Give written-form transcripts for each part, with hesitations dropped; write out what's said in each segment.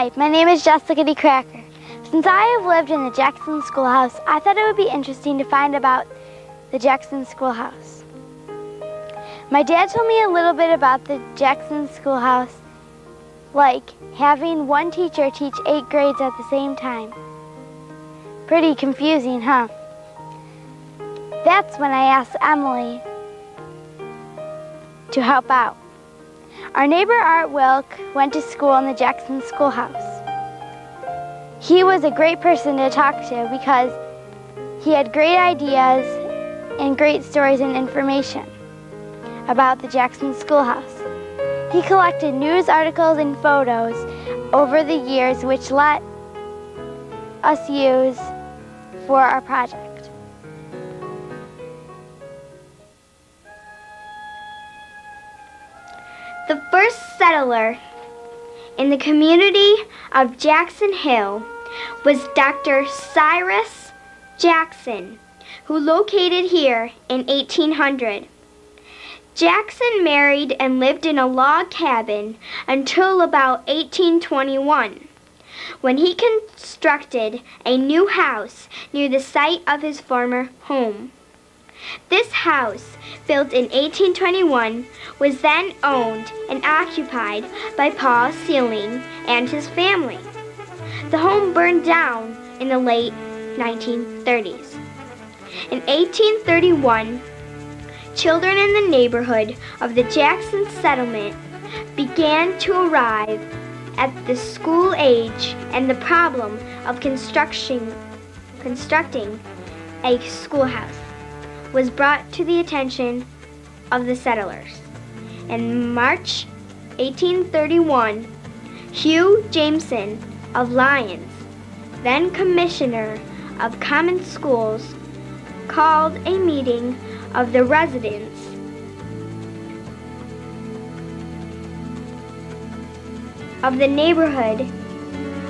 Hi, my name is Jessica D. Cracker. Since I have lived in the Jackson Schoolhouse, I thought it would be interesting to find about the Jackson Schoolhouse. My dad told me a little bit about the Jackson Schoolhouse, like having one teacher teach 8 grades at the same time. Pretty confusing, huh? That's when I asked Emily to help out. Our neighbor Art Wilk went to school in the Jackson Schoolhouse. He was a great person to talk to because he had great ideas and great stories and information about the Jackson Schoolhouse. He collected news articles and photos over the years which let us use for our project. The first settler in the community of Jackson Hill was Dr. Cyrus Jackson, who located here in 1800. Jackson married and lived in a log cabin until about 1821, when he constructed a new house near the site of his former home. This house, built in 1821, was then owned and occupied by Paul Sealing and his family. The home burned down in the late 1930s. In 1831, children in the neighborhood of the Jackson settlement began to arrive at the school age, and the problem of constructing a schoolhouse was brought to the attention of the settlers. In March 1831, Hugh Jameson of Lyons, then Commissioner of Common Schools, called a meeting of the residents of the neighborhood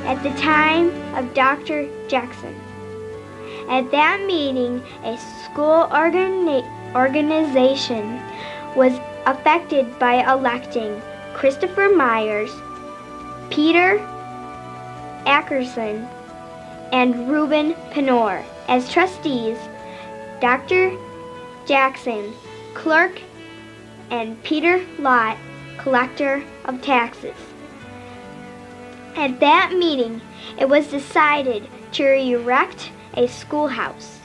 at the time of Dr. Jackson. At that meeting, a school organization was affected by electing Christopher Myers, Peter Ackerson, and Reuben Penor as trustees, Dr. Jackson, clerk, and Peter Lott, collector of taxes. At that meeting, it was decided to erect a schoolhouse.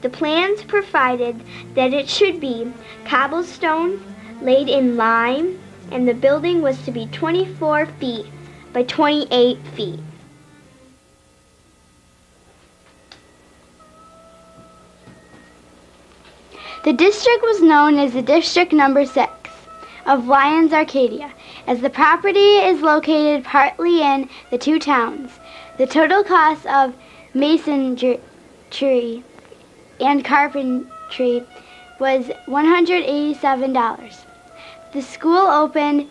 The plans provided that it should be cobblestone laid in lime, and the building was to be 24 feet by 28 feet. The district was known as the District Number 6 of Lyons, Arcadia, as the property is located partly in the two towns. The total cost of masonry and carpentry was $187. The school opened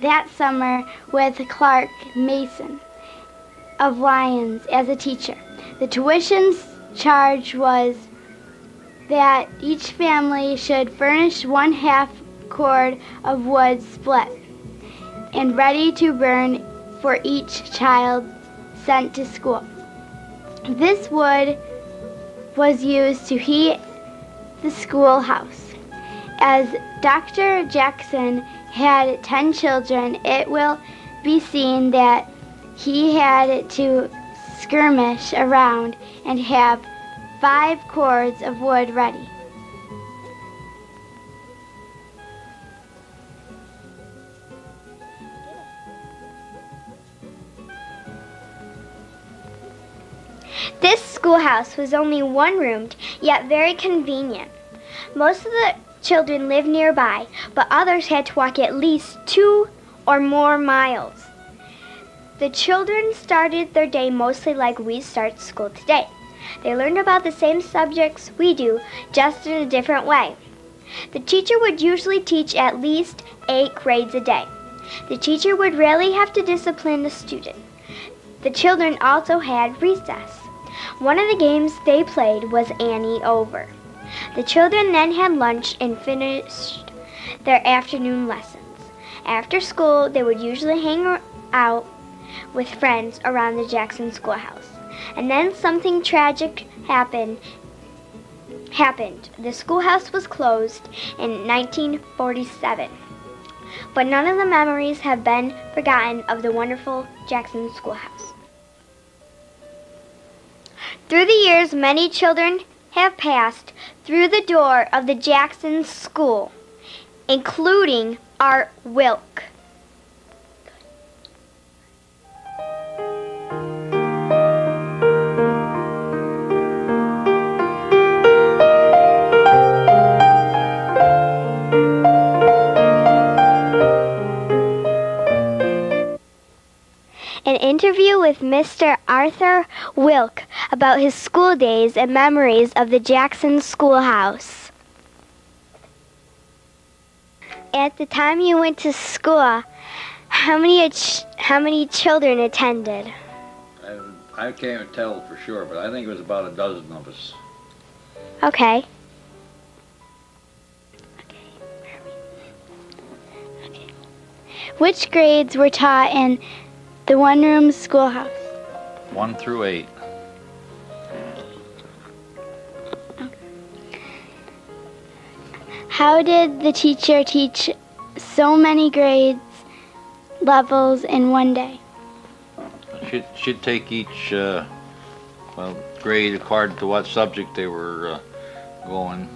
that summer with Clark Mason of Lyons as a teacher. The tuition charge was that each family should furnish 1/2 cord of wood split and ready to burn for each child sent to school. This wood was used to heat the schoolhouse. As Dr. Jackson had 10 children, it will be seen that he had to skirmish around and have 5 cords of wood ready. This schoolhouse was only one-roomed, yet very convenient. Most of the children lived nearby, but others had to walk at least 2 or more miles. The children started their day mostly like we start school today. They learned about the same subjects we do, just in a different way. The teacher would usually teach at least 8 grades a day. The teacher would rarely have to discipline the student. The children also had recess. One of the games they played was Annie Over. The children then had lunch and finished their afternoon lessons. After school, they would usually hang out with friends around the Jackson Schoolhouse. And then something tragic happened. The schoolhouse was closed in 1947. But none of the memories have been forgotten of the wonderful Jackson Schoolhouse. Through the years, many children have passed through the door of the Jackson School, including Art Wilk. An interview with Mr. Arthur Wilk about his school days and memories of the Jackson Schoolhouse. At the time you went to school, how many children attended? I can't tell for sure, but I think it was about a dozen of us. Okay. Which grades were taught in the one-room schoolhouse? 1 through 8. How did the teacher teach so many grades levels in one day? She'd take each grade according to what subject they were going,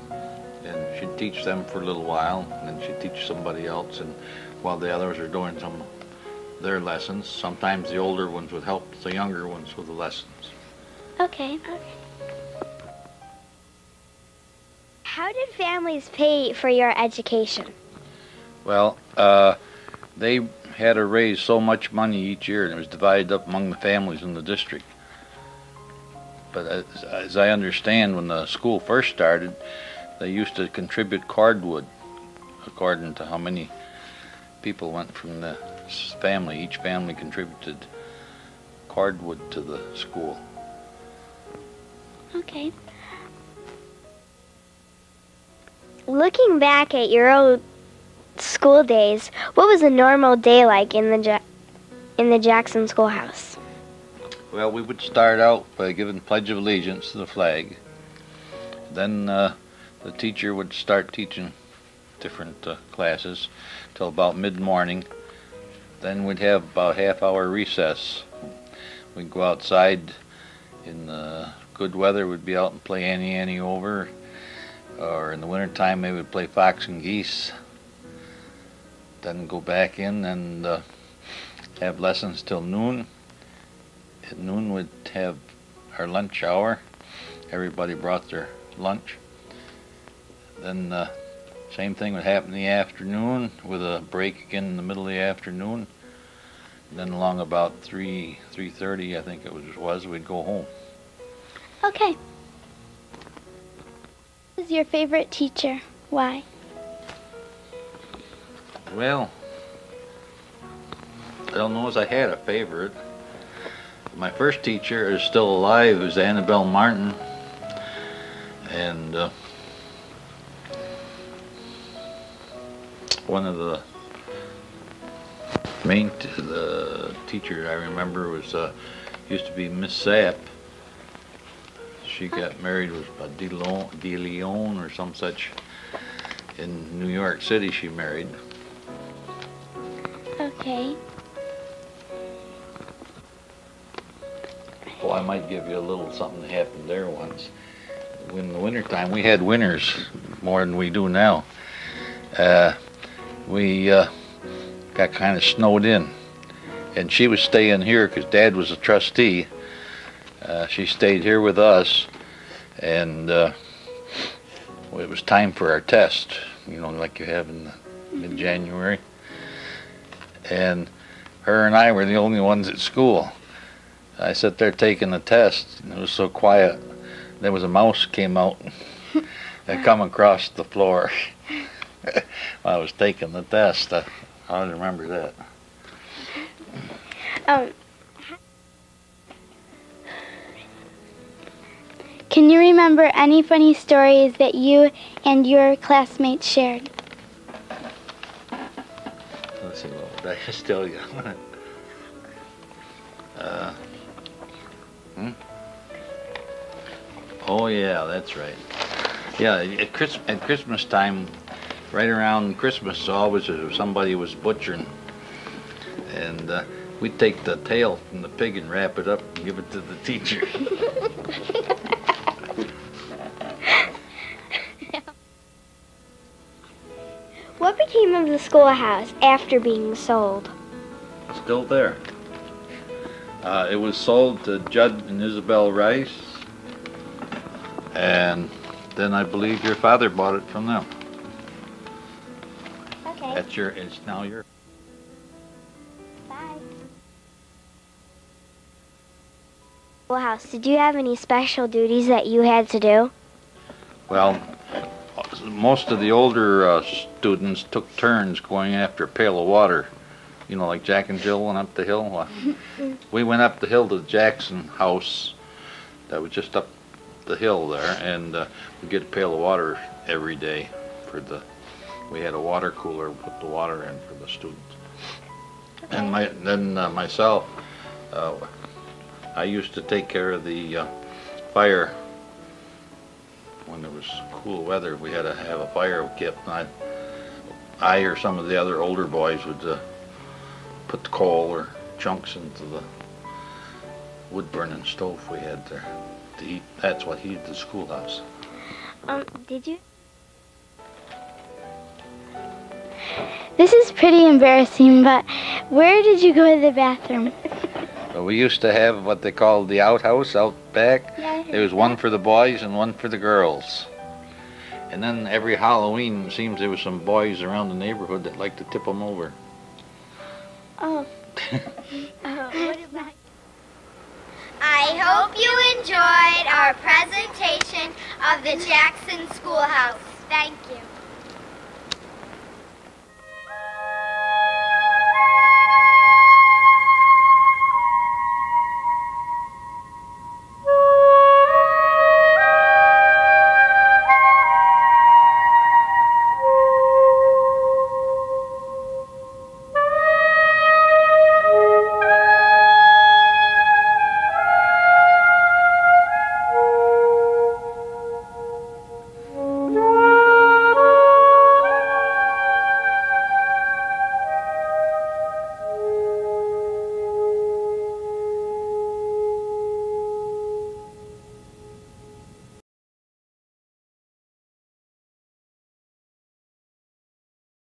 and she'd teach them for a little while, and then she'd teach somebody else, and while the others are doing some their lessons. Sometimes the older ones would help the younger ones with the lessons. Okay. How did families pay for your education? Well, they had to raise so much money each year, and it was divided up among the families in the district. But as I understand, when the school first started, they used to contribute cordwood according to how many people went from the family. Each family contributed cordwood to the school. Okay. Looking back at your old school days, what was a normal day like in the Jackson Schoolhouse? Well, we would start out by giving Pledge of Allegiance to the flag. Then the teacher would start teaching different classes till about mid-morning. Then we'd have about half-hour recess. We'd go outside in good weather. We'd be out and play Annie Annie Over, or in the wintertime maybe we'd play Fox and Geese. Then go back in and have lessons till noon. At noon we'd have our lunch hour. Everybody brought their lunch. Then same thing would happen in the afternoon with a break again in the middle of the afternoon. Then along about 3:30, I think it was, we'd go home. Okay. Who is your favorite teacher? Why? Well, I don't know as I had a favorite. My first teacher is still alive. It was Annabelle Martin. And one of the main teacher I remember was used to be Miss Sapp. She got married with De Leon or some such in New York City. She married. Okay. Oh, I might give you a little something that happened there once. In the wintertime, we had winters more than we do now. We got kind of snowed in, and she was staying here because Dad was a trustee. She stayed here with us, and it was time for our test, like you have in mid-January. And her and I were the only ones at school. I sat there taking the test, and it was so quiet. There was a mouse came out and come across the floor while I was taking the test. I remember that. Can you remember any funny stories that you and your classmates shared? Let's see, what did I just tell you? Uh, Oh yeah, that's right. Yeah, at Christmas time, right around Christmas, always somebody was butchering, and we'd take the tail from the pig and wrap it up and give it to the teacher. What became of the schoolhouse after being sold? Still there. It was sold to Judd and Isabel Rice, and then I believe your father bought it from them. Okay. It's now your. Bye. Schoolhouse, did you have any special duties that you had to do? Well, most of the older students took turns going after a pail of water. You know, like Jack and Jill went up the hill. We went up the hill to the Jackson house that was just up the hill there, and we'd get a pail of water every day for we had a water cooler, put the water in for the students. Okay. And myself, I used to take care of the fire. When there was cool weather, we had to have a fire kept. I or some of the other older boys would put the coal or chunks into the wood-burning stove we had there to eat. That's what heated the schoolhouse. Did you? This is pretty embarrassing, but where did you go to the bathroom? Well, we used to have what they called the outhouse out back. Yeah, there was one for the boys and one for the girls. And then every Halloween, it seems there was some boys around the neighborhood that liked to tip them over. Oh. I hope you enjoyed our presentation of the Jackson Schoolhouse. Thank you.